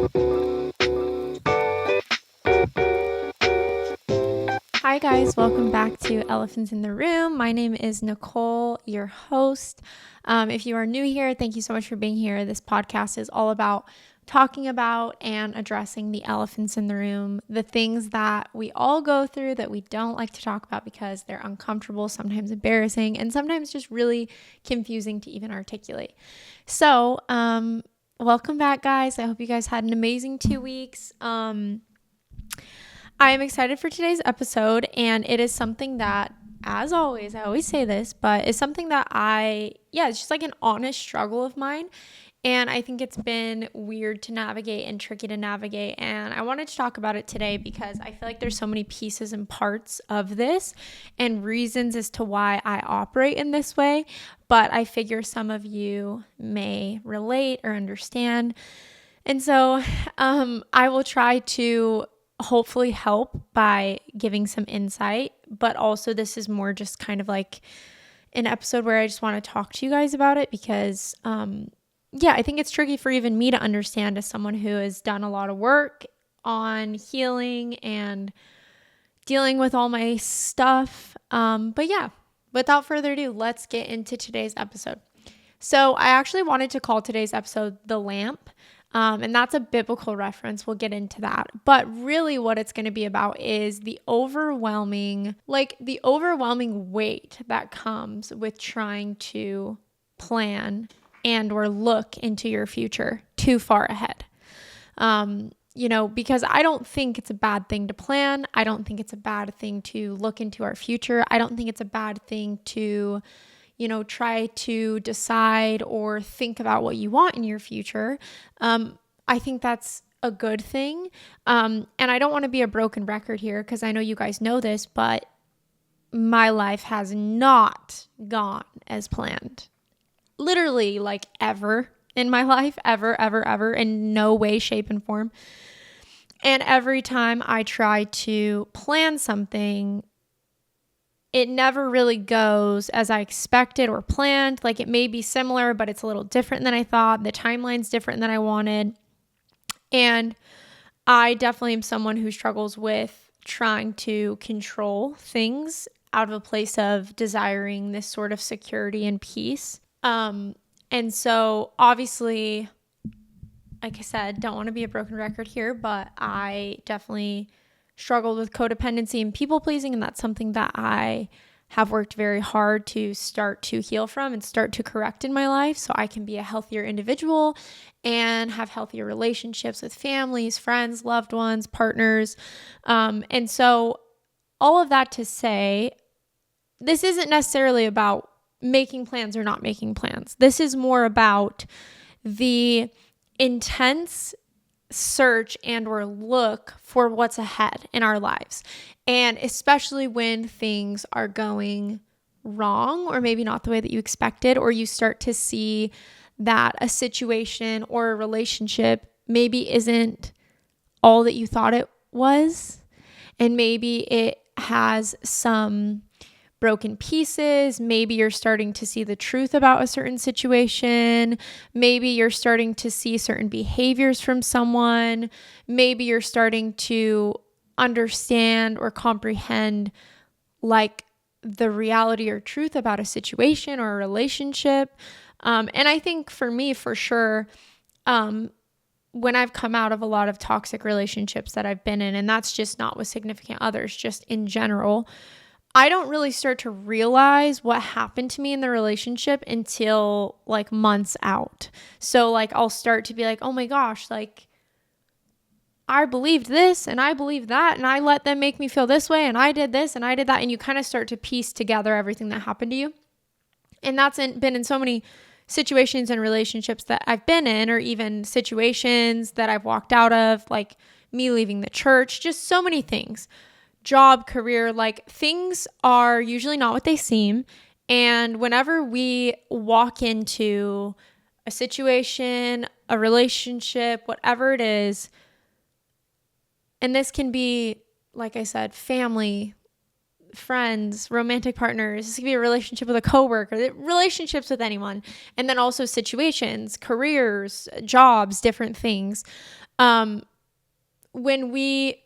Hi guys, welcome back to Elephants in the Room. My name is Nicole, your host. If you are new here, thank you so much for being here. This podcast is all about talking about and addressing the elephants in the room, the things that we all go through that we don't like to talk about because they're uncomfortable, sometimes embarrassing, and sometimes just really confusing to even articulate. So, welcome back, guys. I hope you guys had an amazing 2 weeks. I am excited for today's episode, and it is something that, as always, I always say this, but it's something that it's just like an honest struggle of mine, and I think it's been weird to navigate and tricky to navigate, and I wanted to talk about it today because I feel like there's so many pieces and parts of this and reasons as to why I operate in this way, but I figure some of you may relate or understand, and so I will try to hopefully help by giving some insight, but also this is more just kind of like an episode where I just want to talk to you guys about it because I think it's tricky for even me to understand as someone who has done a lot of work on healing and dealing with all my stuff. Without further ado, let's get into today's episode. So I actually wanted to call today's episode The Lamp. And that's a biblical reference. We'll get into that. But really what it's going to be about is the overwhelming weight that comes with trying to plan and or look into your future too far ahead. Because I don't think it's a bad thing to plan. I don't think it's a bad thing to look into our future. I don't think it's a bad thing to try to decide or think about what you want in your future. I think that's a good thing. And I don't want to be a broken record here because I know you guys know this, but my life has not gone as planned. Literally, like ever in my life, ever, in no way, shape, and form. And every time I try to plan something, it never really goes as I expected or planned. Like it may be similar, but it's a little different than I thought. The timeline's different than I wanted. And I definitely am someone who struggles with trying to control things out of a place of desiring this sort of security and peace. And so obviously, like I said, don't want to be a broken record here, but I definitely struggled with codependency and people pleasing, and that's something that I have worked very hard to start to heal from and start to correct in my life so I can be a healthier individual and have healthier relationships with families, friends, loved ones, partners. And so all of that to say, this isn't necessarily about making plans or not making plans. This is more about the intense search and or look for what's ahead in our lives. And especially when things are going wrong or maybe not the way that you expected, or you start to see that a situation or a relationship maybe isn't all that you thought it was. And maybe it has some broken pieces. Maybe you're starting to see the truth about a certain situation. Maybe you're starting to see certain behaviors from someone. Maybe you're starting to understand or comprehend like the reality or truth about a situation or a relationship. And I think for me, for sure, when I've come out of a lot of toxic relationships that I've been in, and that's just not with significant others, just in general, I don't really start to realize what happened to me in the relationship until like months out. So like I'll start to be like, oh my gosh, like I believed this and I believed that and I let them make me feel this way and I did this and I did that. And you kind of start to piece together everything that happened to you. And that's been in so many situations and relationships that I've been in, or even situations that I've walked out of, like me leaving the church, just so many things. Job, career, like things are usually not what they seem. And whenever we walk into a situation, a relationship, whatever it is, and this can be, like I said, family, friends, romantic partners, this could be a relationship with a coworker, relationships with anyone, and then also situations, careers, jobs, different things. when we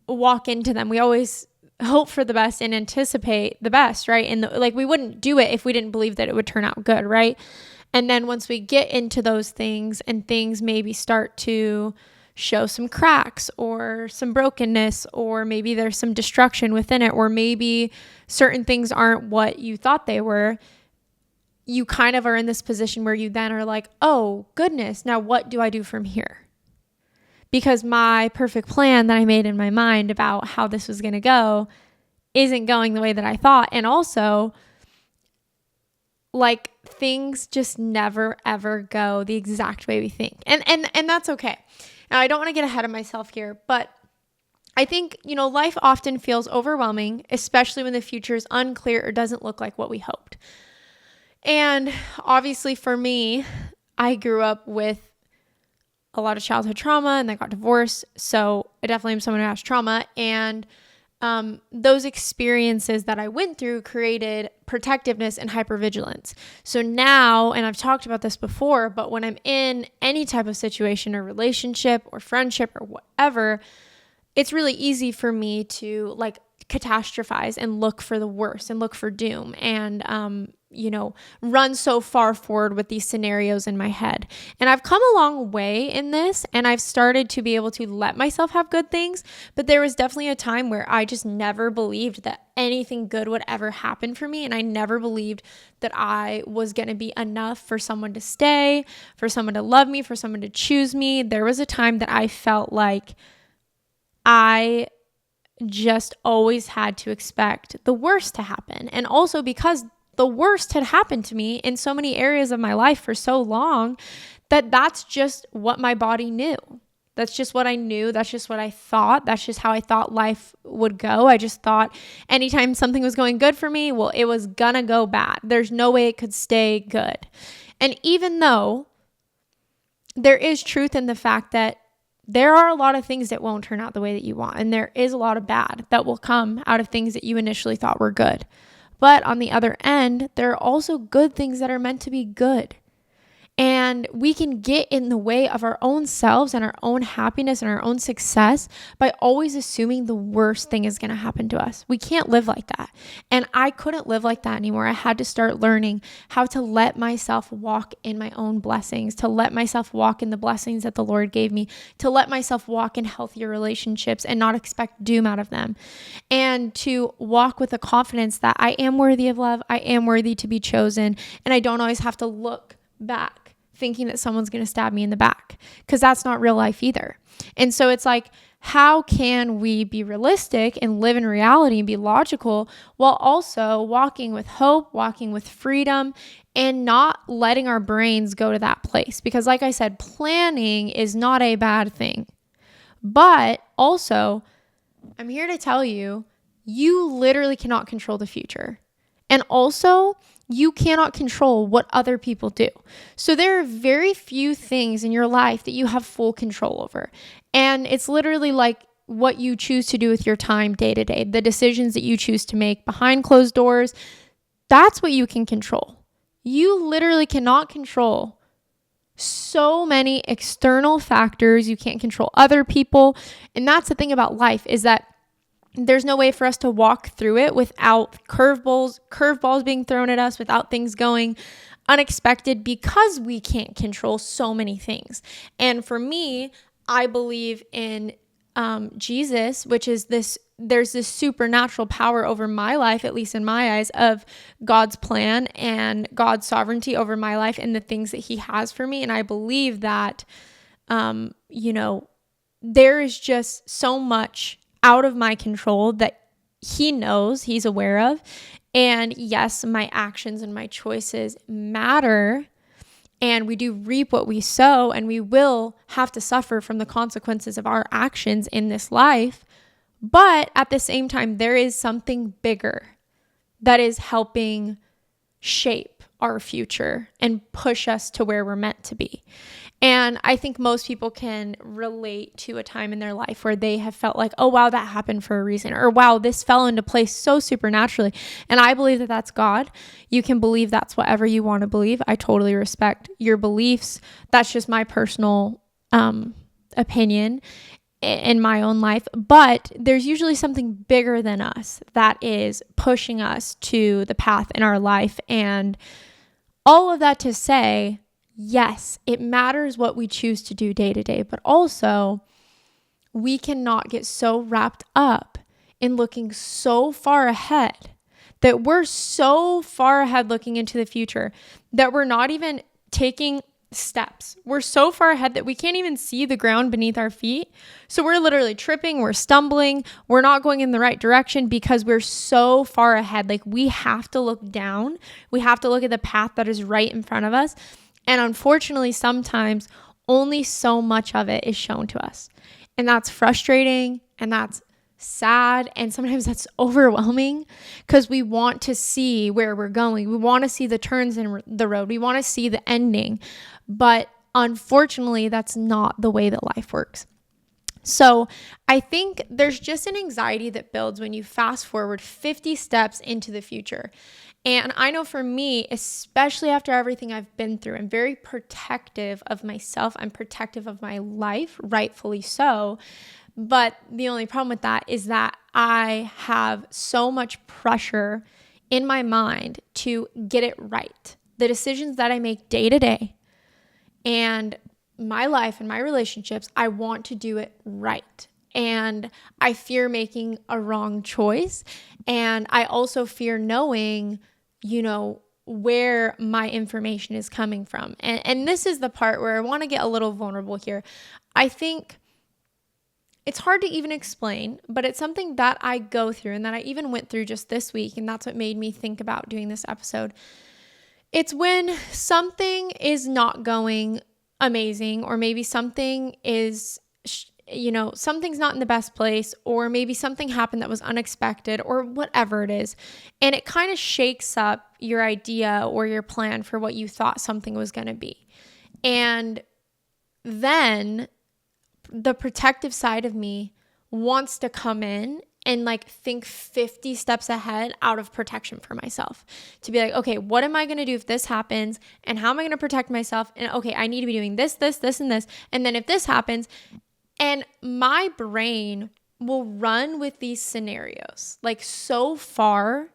walk into them, we always hope for the best and anticipate the best, right? And like we wouldn't do it if we didn't believe that it would turn out good, right? And then once we get into those things and things maybe start to show some cracks or some brokenness, or maybe there's some destruction within it, or maybe certain things aren't what you thought they were, you kind of are in this position where you then are like, oh goodness, now what do I do from here? Because my perfect plan that I made in my mind about how this was going to go isn't going the way that I thought. And also, like, things just never ever go the exact way we think. And that's okay. Now, I don't want to get ahead of myself here, but I think, life often feels overwhelming, especially when the future is unclear or doesn't look like what we hoped. And obviously for me, I grew up with a lot of childhood trauma and then got divorced. So I definitely am someone who has trauma. And those experiences that I went through created protectiveness and hypervigilance. So now, and I've talked about this before, but when I'm in any type of situation or relationship or friendship or whatever, it's really easy for me to like catastrophize and look for the worst and look for doom and, run so far forward with these scenarios in my head. And I've come a long way in this, and I've started to be able to let myself have good things. But there was definitely a time where I just never believed that anything good would ever happen for me. And I never believed that I was going to be enough for someone to stay, for someone to love me, for someone to choose me. There was a time that I felt like I just always had to expect the worst to happen. And also because the worst had happened to me in so many areas of my life for so long, that's just what my body knew. That's just what I knew. That's just what I thought. That's just how I thought life would go. I just thought anytime something was going good for me, well, it was gonna go bad. There's no way it could stay good. And even though there is truth in the fact that there are a lot of things that won't turn out the way that you want, and there is a lot of bad that will come out of things that you initially thought were good. But on the other end, there are also good things that are meant to be good. And we can get in the way of our own selves and our own happiness and our own success by always assuming the worst thing is going to happen to us. We can't live like that. And I couldn't live like that anymore. I had to start learning how to let myself walk in my own blessings, to let myself walk in the blessings that the Lord gave me, to let myself walk in healthier relationships and not expect doom out of them. And to walk with the confidence that I am worthy of love, I am worthy to be chosen, and I don't always have to look back thinking that someone's going to stab me in the back, because that's not real life either. And so it's like, how can we be realistic and live in reality and be logical while also walking with hope, walking with freedom, and not letting our brains go to that place? Because like I said, planning is not a bad thing. But also, I'm here to tell you, you literally cannot control the future. And also, you cannot control what other people do. So there are very few things in your life that you have full control over. And it's literally like what you choose to do with your time day to day, the decisions that you choose to make behind closed doors. That's what you can control. You literally cannot control so many external factors. You can't control other people. And that's the thing about life, is that there's no way for us to walk through it without curveballs being thrown at us, without things going unexpected, because we can't control so many things. And for me, I believe in Jesus, which is there's this supernatural power over my life, at least in my eyes, of God's plan and God's sovereignty over my life and the things that he has for me. And I believe that, there is just so much out of my control that he knows, he's aware of. And yes, my actions and my choices matter. And we do reap what we sow, and we will have to suffer from the consequences of our actions in this life. But at the same time, there is something bigger that is helping shape our future and push us to where we're meant to be. And I think most people can relate to a time in their life where they have felt like, oh, wow, that happened for a reason, or wow, this fell into place so supernaturally. And I believe that that's God. You can believe that's whatever you want to believe. I totally respect your beliefs. That's just my personal opinion in my own life, but there's usually something bigger than us that is pushing us to the path in our life. And all of that to say, yes, it matters what we choose to do day to day, but also we cannot get so wrapped up in looking so far ahead that we're so far ahead looking into the future that we're not even taking steps. We're so far ahead that we can't even see the ground beneath our feet. So we're literally tripping, we're stumbling, we're not going in the right direction because we're so far ahead. Like, we have to look down. We have to look at the path that is right in front of us. And unfortunately, sometimes only so much of it is shown to us. And that's frustrating, and that's sad, and sometimes that's overwhelming because we want to see where we're going. We want to see the turns in the road. We want to see the ending. But unfortunately, that's not the way that life works. So I think there's just an anxiety that builds when you fast forward 50 steps into the future. And I know for me, especially after everything I've been through, I'm very protective of myself. I'm protective of my life, rightfully so. But the only problem with that is that I have so much pressure in my mind to get it right. The decisions that I make day to day and my life and my relationships, I want to do it right. And I fear making a wrong choice. And I also fear knowing, where my information is coming from. And this is the part where I want to get a little vulnerable here. I think it's hard to even explain, but it's something that I go through and that I even went through just this week. And that's what made me think about doing this episode. It's when something is not going amazing, or maybe something is, something's not in the best place, or maybe something happened that was unexpected, or whatever it is. And it kind of shakes up your idea or your plan for what you thought something was going to be. And then the protective side of me wants to come in and think 50 steps ahead out of protection for myself, to be like, okay, what am I going to do if this happens, and how am I going to protect myself? And okay, I need to be doing this, this, this, and this. And then if this happens, and my brain will run with these scenarios so far.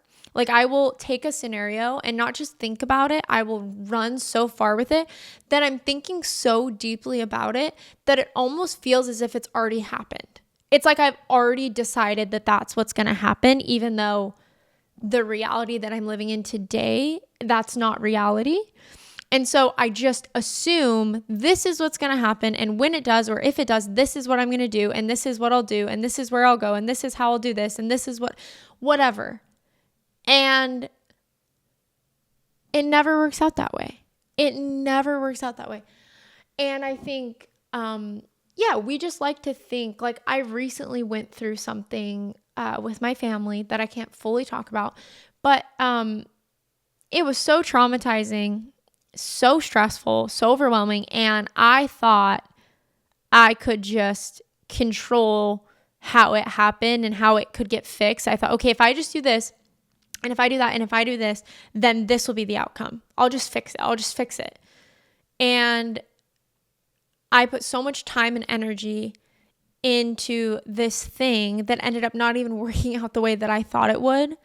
I will take a scenario and not just think about it. I will run so far with it that I'm thinking so deeply about it that it almost feels as if it's already happened. It's like I've already decided that that's what's going to happen, even though the reality that I'm living in today, that's not reality. And so I just assume this is what's going to happen. And when it does, or if it does, this is what I'm going to do. And this is what I'll do. And this is where I'll go. And this is how I'll do this. And this is whatever. And it never works out that way. It never works out that way. And I think, we just like to think, I recently went through something with my family that I can't fully talk about, but it was so traumatizing, so stressful, so overwhelming. And I thought I could just control how it happened and how it could get fixed. I thought, okay, if I just do this, and if I do that, and if I do this, then this will be the outcome. I'll just fix it. And I put so much time and energy into this thing that ended up not even working out the way that I thought it would,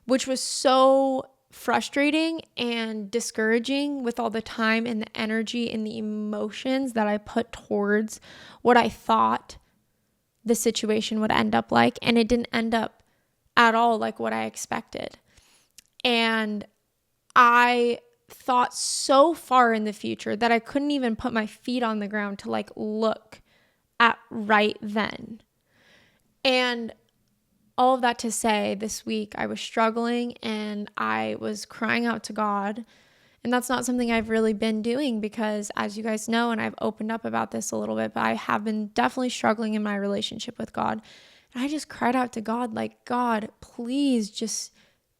which was so frustrating and discouraging with all the time and the energy and the emotions that I put towards what I thought the situation would end up like. And it didn't end up at all like what I expected. And I thought so far in the future that I couldn't even put my feet on the ground to look at right then. And all of that to say, this week I was struggling and I was crying out to God. And that's not something I've really been doing because, as you guys know, and I've opened up about this a little bit, but I have been definitely struggling in my relationship with God. And I just cried out to God, God, please just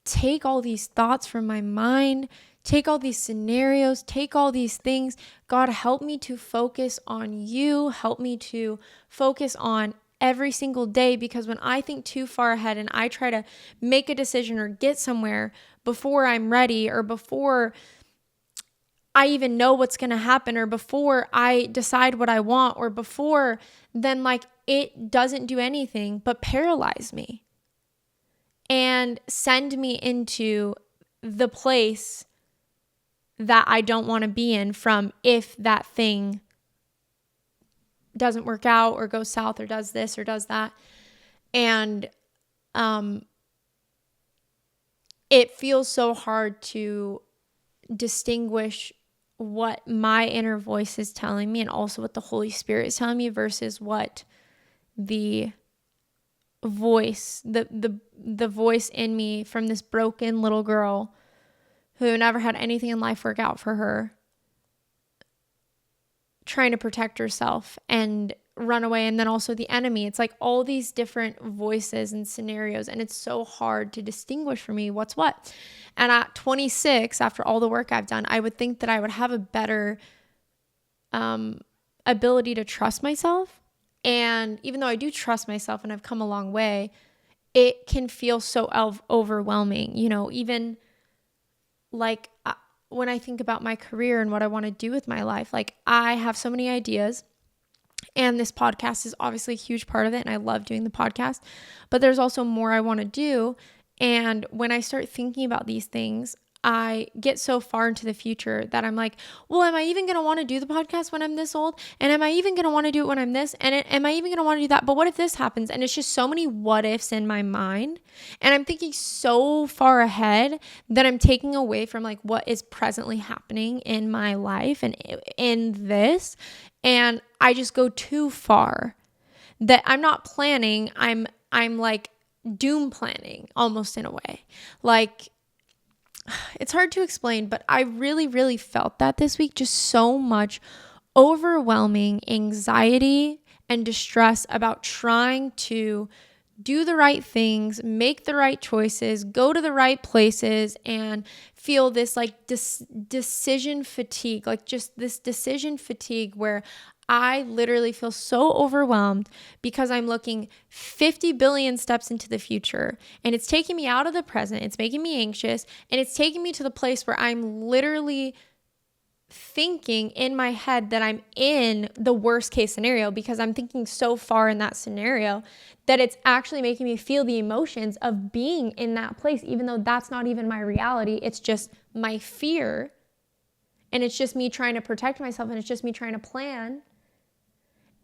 take all these thoughts from my mind, take all these scenarios, take all these things. God, help me to focus on you. Help me to focus on every single day, because when I think too far ahead and I try to make a decision or get somewhere before I'm ready or before I even know what's going to happen, or before I decide what I want, or before, then like it doesn't do anything but paralyze me and send me into the place that I don't want to be in from if that thing doesn't work out or goes south or does this or does that. And it feels so hard to distinguish what my inner voice is telling me and also what the Holy Spirit is telling me versus what the voice, the voice in me from this broken little girl who never had anything in life work out for her, trying to protect herself and run away, and then also the enemy. It's like all these different voices and scenarios, and it's so hard to distinguish for me what's what. And at 26, after all the work I've done, I would think that I would have a better ability to trust myself. And even though I do trust myself and I've come a long way, it can feel so overwhelming, even like when I think about my career and what I want to do with my life. Like, I have so many ideas, and this podcast is obviously a huge part of it, and I love doing the podcast, but there's also more I want to do. And when I start thinking about these things, I get so far into the future that I'm like, well, am I even going to want to do the podcast when I'm this old? And am I even going to want to do it when I'm this? And am I even going to want to do that? But what if this happens? And it's just so many what ifs in my mind. And I'm thinking so far ahead that I'm taking away from like what is presently happening in my life and in this. And I just go too far that I'm not planning. I'm like doom planning almost in a way. Like, it's hard to explain, but I really, really felt that this week. Just so much overwhelming anxiety and distress about trying to do the right things, make the right choices, go to the right places, and feel this like decision fatigue, like just this decision fatigue where I literally feel so overwhelmed because I'm looking 50 billion steps into the future, and it's taking me out of the present. It's making me anxious, and it's taking me to the place where I'm literally thinking in my head that I'm in the worst case scenario because I'm thinking so far in that scenario that it's actually making me feel the emotions of being in that place, even though that's not even my reality. It's just my fear, and it's just me trying to protect myself, and it's just me trying to plan.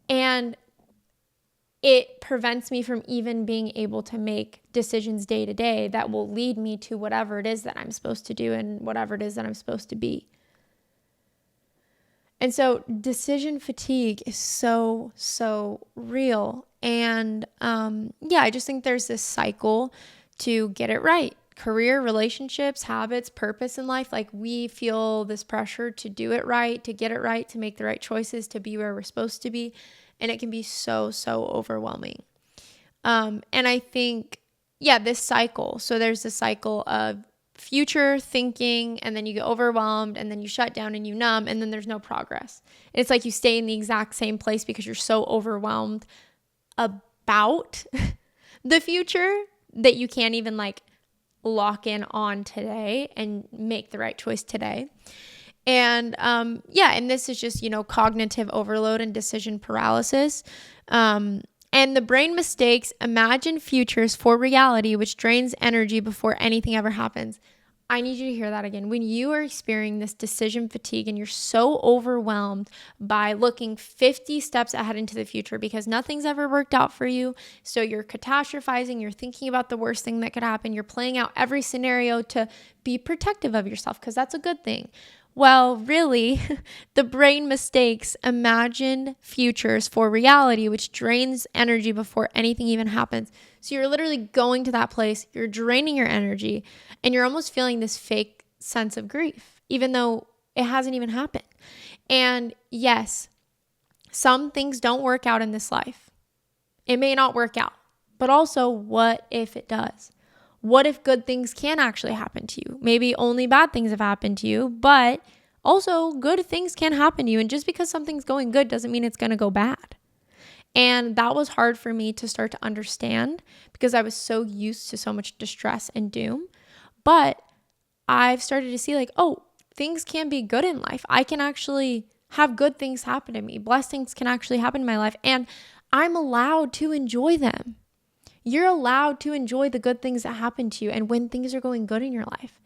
And it prevents me from even being able to make decisions day to day that will lead me to whatever it is that I'm supposed to do and whatever it is that I'm supposed to be. And so decision fatigue is so, so real. And I just think there's this cycle to get it right. Career, relationships, habits, purpose in life. Like, we feel this pressure to do it right, to get it right, to make the right choices, to be where we're supposed to be. And it can be so, so overwhelming. And I think, this cycle. So there's this cycle of future thinking, and then you get overwhelmed, and then you shut down and you numb, and then there's no progress. And it's like you stay in the exact same place because you're so overwhelmed about the future that you can't even like lock in on today and make the right choice today. And and this is just, cognitive overload and decision paralysis. And the brain mistakes imagined futures for reality, which drains energy before anything ever happens. I need you to hear that again. When you are experiencing this decision fatigue and you're so overwhelmed by looking 50 steps ahead into the future because nothing's ever worked out for you, so you're catastrophizing, you're thinking about the worst thing that could happen, you're playing out every scenario to be protective of yourself because that's a good thing. Well, really, the brain mistakes imagined futures for reality, which drains energy before anything even happens. So you're literally going to that place, you're draining your energy, and you're almost feeling this fake sense of grief, even though it hasn't even happened. And yes, some things don't work out in this life. It may not work out, but also, what if it does? What if good things can actually happen to you? Maybe only bad things have happened to you, but also good things can happen to you. And just because something's going good doesn't mean it's going to go bad. And that was hard for me to start to understand because I was so used to so much distress and doom. But I've started to see like, oh, things can be good in life. I can actually have good things happen to me. Blessings can actually happen in my life, and I'm allowed to enjoy them. You're allowed to enjoy the good things that happen to you and when things are going good in your life.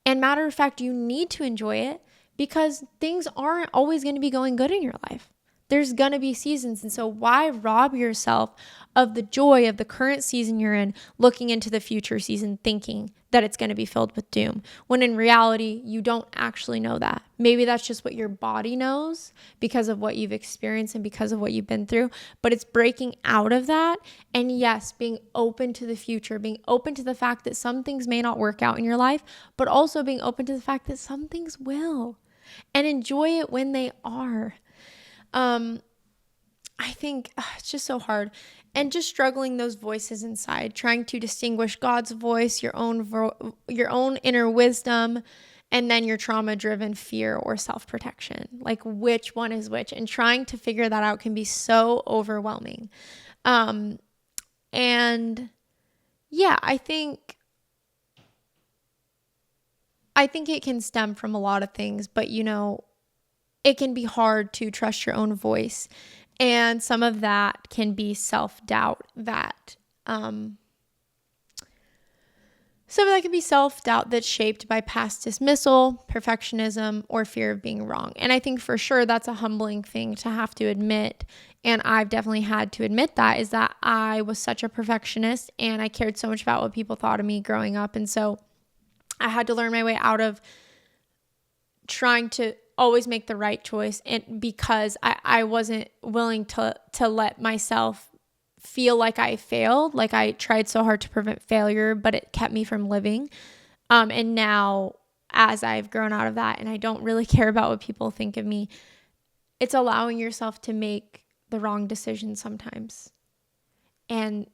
And matter of fact, you need to enjoy it because things aren't always going to be going good in your life. There's going to be seasons. And so why rob yourself of the joy of the current season you're in, looking into the future season, thinking that it's going to be filled with doom, when in reality, you don't actually know that. Maybe that's just what your body knows because of what you've experienced and because of what you've been through, but it's breaking out of that. And yes, being open to the future, being open to the fact that some things may not work out in your life, but also being open to the fact that some things will, and enjoy it when they are. I think it's just so hard, and just struggling those voices inside, trying to distinguish God's voice, your own inner wisdom, and then your trauma-driven fear or self-protection, like which one is which, and trying to figure that out can be so overwhelming. And yeah, I think it can stem from a lot of things, but it can be hard to trust your own voice. And some of that can be self-doubt that's shaped by past dismissal, perfectionism, or fear of being wrong. And I think for sure that's a humbling thing to have to admit. And I've definitely had to admit that, is that I was such a perfectionist and I cared so much about what people thought of me growing up. And so I had to learn my way out of trying to always make the right choice, and because I wasn't willing to let myself feel like I failed, like I tried so hard to prevent failure, but it kept me from living. And now, as I've grown out of that and I don't really care about what people think of me, it's allowing yourself to make the wrong decision sometimes. And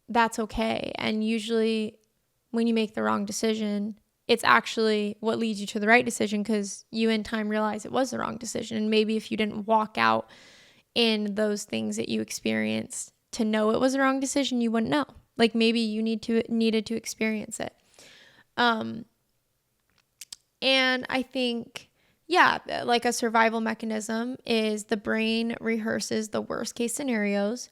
that's okay. And usually when you make the wrong decision, it's actually what leads you to the right decision, because you in time realize it was the wrong decision. And maybe if you didn't walk out in those things that you experienced to know it was the wrong decision, you wouldn't know. Like maybe you needed to experience it. And I think, like a survival mechanism is the brain rehearses the worst case scenarios.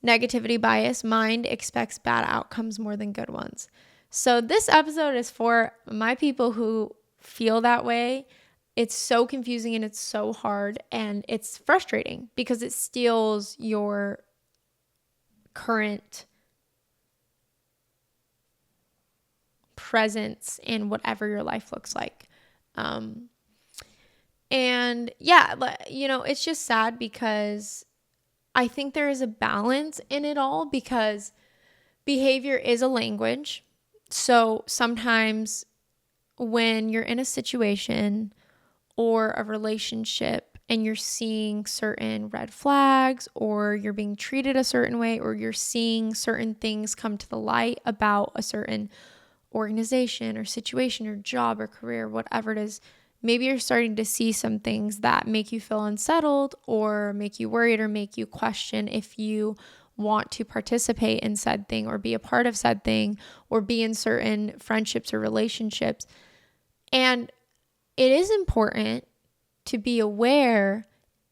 Negativity bias, mind expects bad outcomes more than good ones. So this episode is for my people who feel that way. It's so confusing and it's so hard and it's frustrating because it steals your current presence in whatever your life looks like. It's just sad because I think there is a balance in it all, because behavior is a language. So sometimes when you're in a situation or a relationship and you're seeing certain red flags, or you're being treated a certain way, or you're seeing certain things come to the light about a certain organization or situation or job or career, whatever it is, maybe you're starting to see some things that make you feel unsettled or make you worried or make you question if you want to participate in said thing or be a part of said thing or be in certain friendships or relationships. And it is important to be aware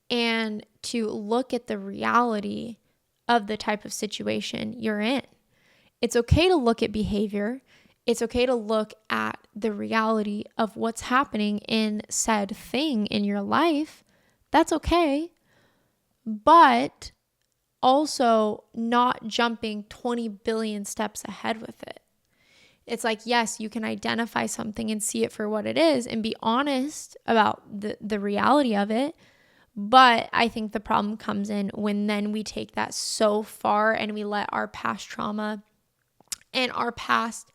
and to look at the reality of the type of situation you're in. It's okay to look at behavior. It's okay to look at the reality of what's happening in said thing in your life. That's okay. But also not jumping 20 billion steps ahead with it. It's like, yes, you can identify something and see it for what it is and be honest about the reality of it. But I think the problem comes in when then we take that so far and we let our past trauma and our past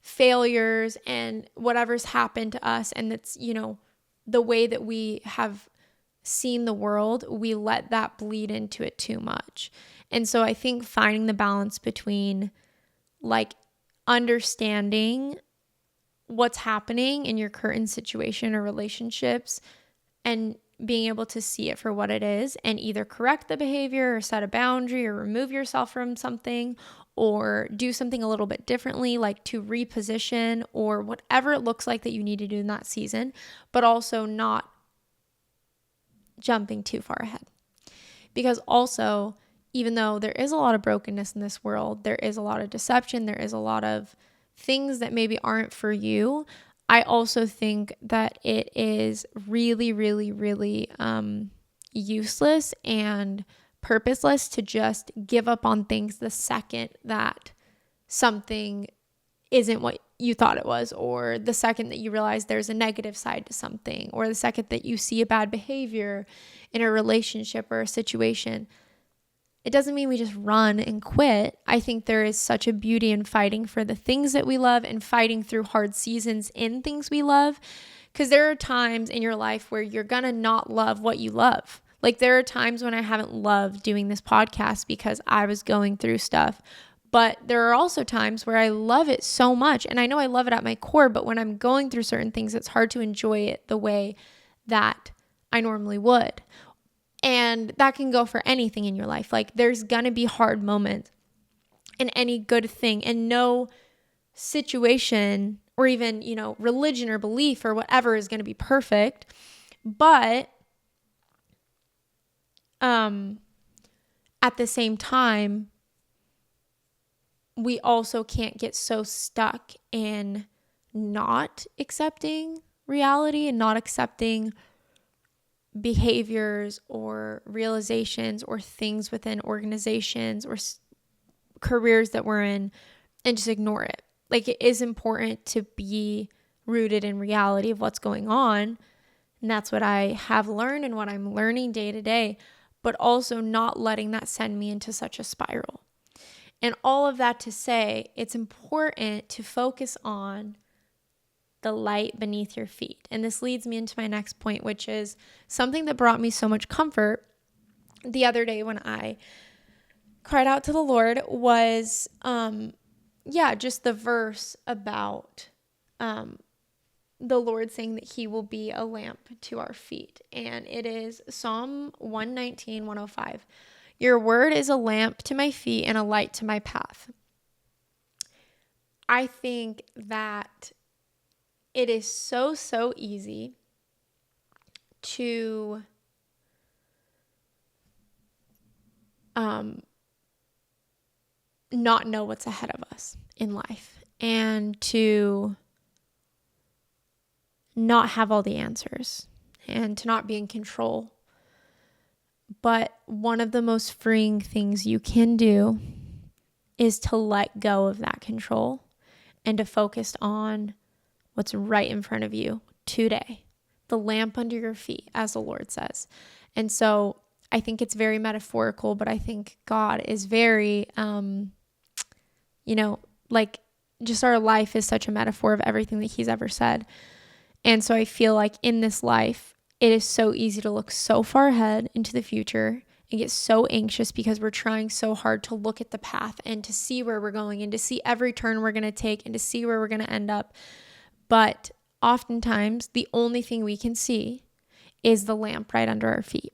failures and whatever's happened to us, and that's, the way that we have seen the world, we let that bleed into it too much. And so I think finding the balance between like understanding what's happening in your current situation or relationships and being able to see it for what it is and either correct the behavior or set a boundary or remove yourself from something or do something a little bit differently, like to reposition or whatever it looks like that you need to do in that season, but also not jumping too far ahead. Because also, even though there is a lot of brokenness in this world, there is a lot of deception, there is a lot of things that maybe aren't for you, I also think that it is really, really, really useless and purposeless to just give up on things the second that something isn't what you thought it was, or the second that you realize there's a negative side to something, or the second that you see a bad behavior in a relationship or a situation. It doesn't mean we just run and quit. I think there is such a beauty in fighting for the things that we love and fighting through hard seasons in things we love, because there are times in your life where you're gonna not love what you love. Like there are times when I haven't loved doing this podcast because I was going through stuff. But there are also times where I love it so much. And I know I love it at my core, but when I'm going through certain things, it's hard to enjoy it the way that I normally would. And that can go for anything in your life. Like there's going to be hard moments in any good thing, and no situation or even, religion or belief or whatever is going to be perfect. But at the same time, we also can't get so stuck in not accepting reality and not accepting behaviors or realizations or things within organizations or careers that we're in and just ignore it. Like it is important to be rooted in reality of what's going on. And that's what I have learned and what I'm learning day to day, but also not letting that send me into such a spiral. And all of that to say, it's important to focus on the light beneath your feet. And this leads me into my next point, which is something that brought me so much comfort the other day when I cried out to the Lord was, just the verse about the Lord saying that he will be a lamp to our feet. And it is Psalm 119, 105. Your word is a lamp to my feet and a light to my path. I think that it is so easy to not know what's ahead of us in life and to not have all the answers and to not be in control. But one of the most freeing things you can do is to let go of that control and to focus on what's right in front of you today, the lamp under your feet, as the Lord says. And so I think it's very metaphorical, but I think God is very, just our life is such a metaphor of everything that he's ever said. And so I feel like in this life, it is so easy to look so far ahead into the future and get so anxious because we're trying so hard to look at the path and to see where we're going and to see every turn we're going to take and to see where we're going to end up. But oftentimes, the only thing we can see is the lamp right under our feet.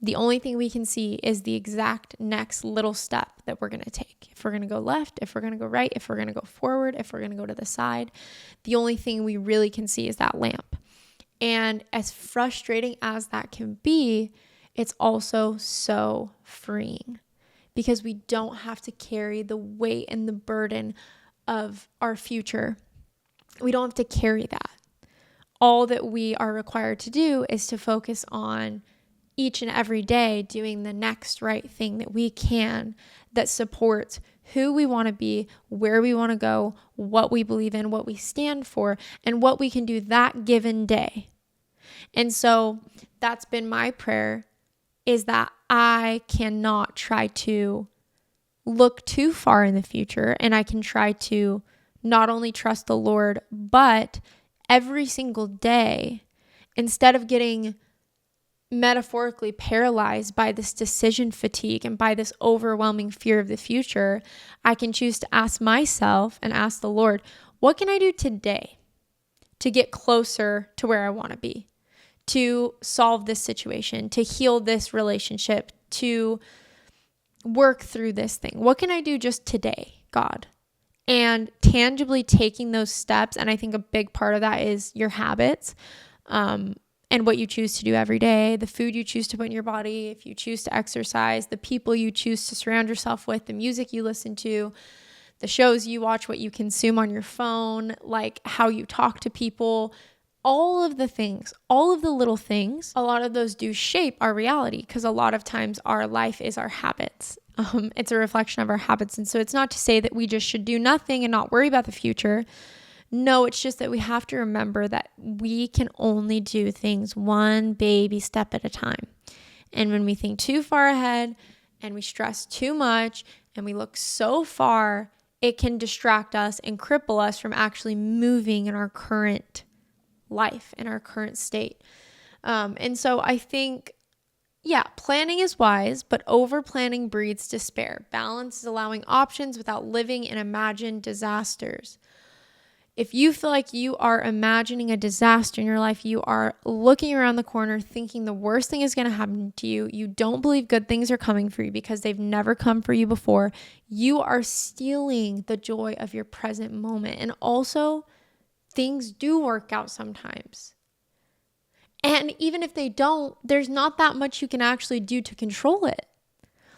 The only thing we can see is the exact next little step that we're going to take. If we're going to go left, if we're going to go right, if we're going to go forward, if we're going to go to the side, the only thing we really can see is that lamp. And as frustrating as that can be, it's also so freeing because we don't have to carry the weight and the burden of our future. We don't have to carry that. All that we are required to do is to focus on each and every day doing the next right thing that we can that supports who we want to be, where we want to go, what we believe in, what we stand for, and what we can do that given day. And so that's been my prayer, is that I cannot try to look too far in the future, and I can try to not only trust the Lord, but every single day, instead of getting metaphorically paralyzed by this decision fatigue and by this overwhelming fear of the future, I can choose to ask myself and ask the Lord, what can I do today to get closer to where I want to be? to solve this situation, to heal this relationship, to work through this thing? What can I do just today, God? And tangibly taking those steps. And I think a big part of that is your habits, and what you choose to do every day, the food you choose to put in your body, if you choose to exercise, the people you choose to surround yourself with, the music you listen to, the shows you watch, what you consume on your phone, like how you talk to people, all of the things, all of the little things, a lot of those do shape our reality, because a lot of times our life is our habits. It's a reflection of our habits. And so it's not to say that we just should do nothing and not worry about the future. No, it's just that we have to remember that we can only do things one baby step at a time. And when we think too far ahead and we stress too much and we look so far, it can distract us and cripple us from actually moving in our current life, in our current state. And so I think, planning is wise, but over planning breeds despair. Balance is allowing options without living in imagined disasters. If you feel like you are imagining a disaster in your life, you are looking around the corner thinking the worst thing is going to happen to you, you don't believe good things are coming for you because they've never come for you before, you are stealing the joy of your present moment. And also, things do work out sometimes. And even if they don't, there's not that much you can actually do to control it.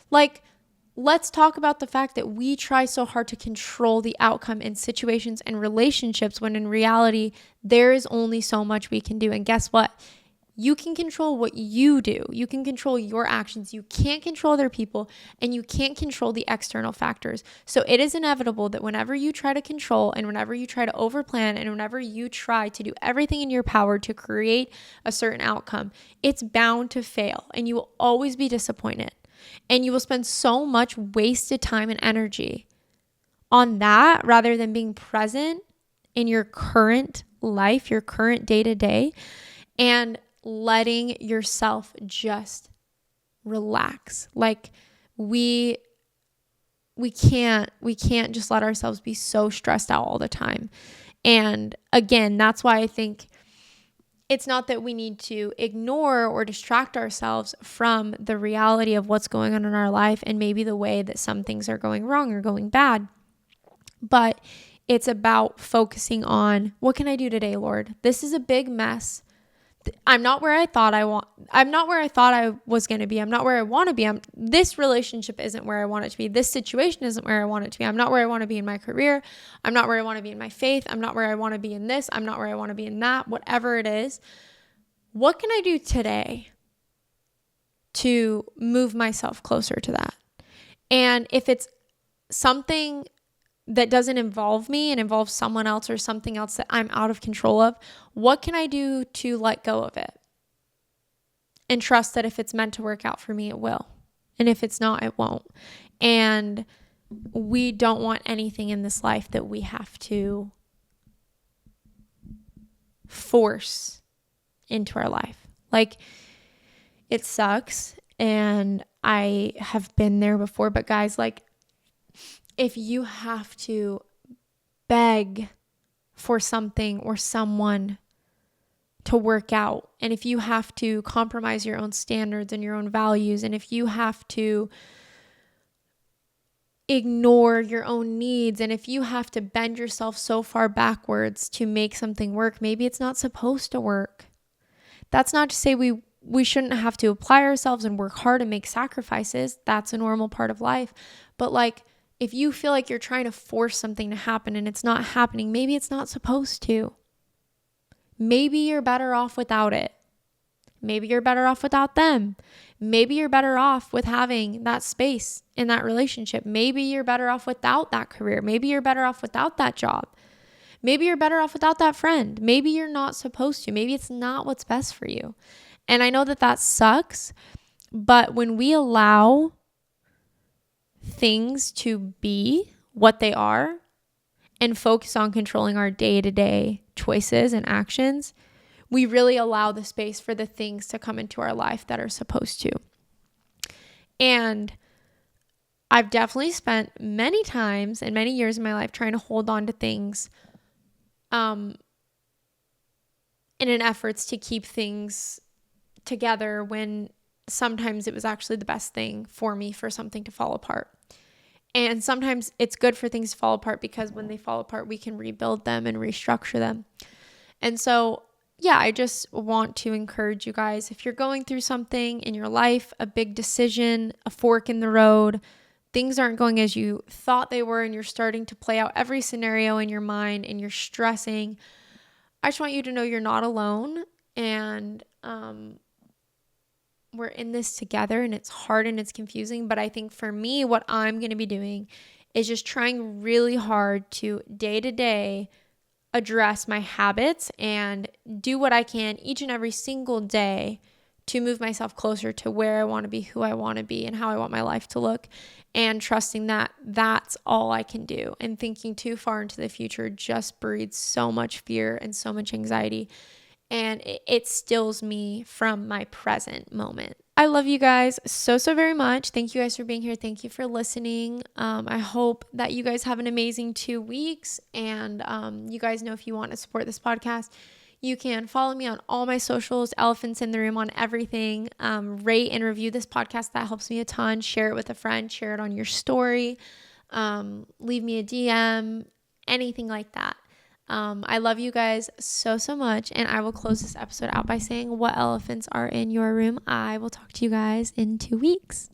Like, let's talk about the fact that we try so hard to control the outcome in situations and relationships when in reality, there is only so much we can do. And guess what? You can control what you do. You can control your actions. You can't control other people, and you can't control the external factors. So it is inevitable that whenever you try to control and whenever you try to overplan and whenever you try to do everything in your power to create a certain outcome, it's bound to fail, and you will always be disappointed. And you will spend so much wasted time and energy on that rather than being present in your current life, your current day-to-day, and letting yourself just relax. Like we can't just let ourselves be so stressed out all the time. And again, that's why I think it's not that we need to ignore or distract ourselves from the reality of what's going on in our life and maybe the way that some things are going wrong or going bad. But it's about focusing on, what can I do today, Lord? This is a big mess. I'm not where I thought I was going to be. I'm not where I want to be. This relationship isn't where I want it to be. This situation isn't where I want it to be. I'm not where I want to be in my career. I'm not where I want to be in my faith. I'm not where I want to be in this. I'm not where I want to be in that. Whatever it is, what can I do today to move myself closer to that? And if it's something that doesn't involve me and involves someone else or something else that I'm out of control of, what can I do to let go of it? And trust that if it's meant to work out for me, it will. And if it's not, it won't. And we don't want anything in this life that we have to force into our life. Like, it sucks. And I have been there before, but guys, like, if you have to beg for something or someone to work out, and if you have to compromise your own standards and your own values, and if you have to ignore your own needs, and if you have to bend yourself so far backwards to make something work, maybe it's not supposed to work. That's not to say we shouldn't have to apply ourselves and work hard and make sacrifices. That's a normal part of life. But like, if you feel like you're trying to force something to happen and it's not happening, maybe it's not supposed to. Maybe you're better off without it. Maybe you're better off without them. Maybe you're better off with having that space in that relationship. Maybe you're better off without that career. Maybe you're better off without that job. Maybe you're better off without that friend. Maybe you're not supposed to. Maybe it's not what's best for you. And I know that sucks, but when we allow things to be what they are and focus on controlling our day-to-day choices and actions, we really allow the space for the things to come into our life that are supposed to. And I've definitely spent many times and many years in my life trying to hold on to things in an efforts to keep things together when sometimes it was actually the best thing for me for something to fall apart. And sometimes it's good for things to fall apart because when they fall apart, we can rebuild them and restructure them. And so, yeah, I just want to encourage you guys, if you're going through something in your life, a big decision, a fork in the road, things aren't going as you thought they were, and you're starting to play out every scenario in your mind and you're stressing, I just want you to know you're not alone. And we're in this together, and it's hard and it's confusing. But I think for me, what I'm going to be doing is just trying really hard to day to day address my habits and do what I can each and every single day to move myself closer to where I want to be, who I want to be, and how I want my life to look, and trusting that that's all I can do. And thinking too far into the future just breeds so much fear and so much anxiety, and it stills me from my present moment. I love you guys so very much. Thank you guys for being here. Thank you for listening. I hope that you guys have an amazing 2 weeks. And you guys know, if you want to support this podcast, you can follow me on all my socials, Elephants in the Room on everything. Rate and review this podcast. That helps me a ton. Share it with a friend. Share it on your story. Leave me a DM, anything like that. I love you guys so much, and I will close this episode out by saying, what elephants are in your room? I will talk to you guys in 2 weeks.